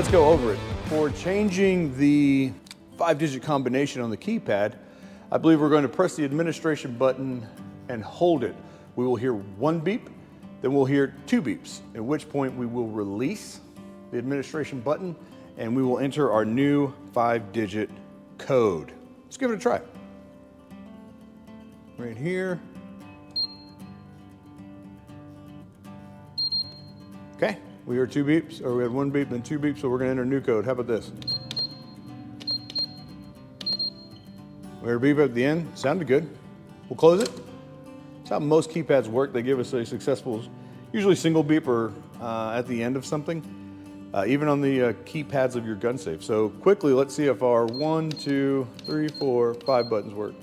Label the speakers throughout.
Speaker 1: let's go over it. For changing the 5-digit combination on the keypad, I believe we're going to press the administration button and hold it. We will hear 1 beep, then we'll hear 2 beeps, at which point we will release the administration button and we will enter our new 5-digit code. Let's give it a try. Right here. Okay, we heard 2 beeps, or we had 1 beep, then 2 beeps, so we're gonna enter a new code. How about this? We heard a beep at the end, sounded good. We'll close it. That's how most keypads work. They give us a successful, usually single beep or at the end of something, even on the keypads of your gun safe. So quickly, let's see if our 1, 2, 3, 4, 5 buttons work.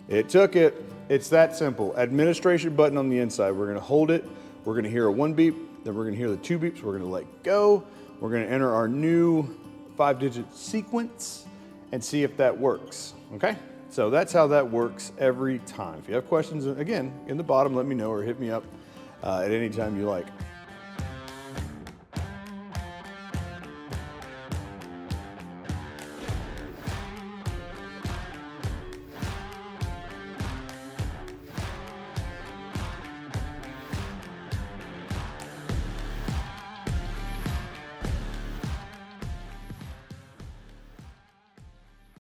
Speaker 1: It took it. It's that simple. Administration button on the inside. We're gonna hold it. We're gonna hear a 1 beep, then we're gonna hear the 2 beeps. We're gonna let go. We're gonna enter our new 5-digit sequence and see if that works, okay? So that's how that works every time. If you have questions, again, in the bottom, let me know or hit me up at any time you like.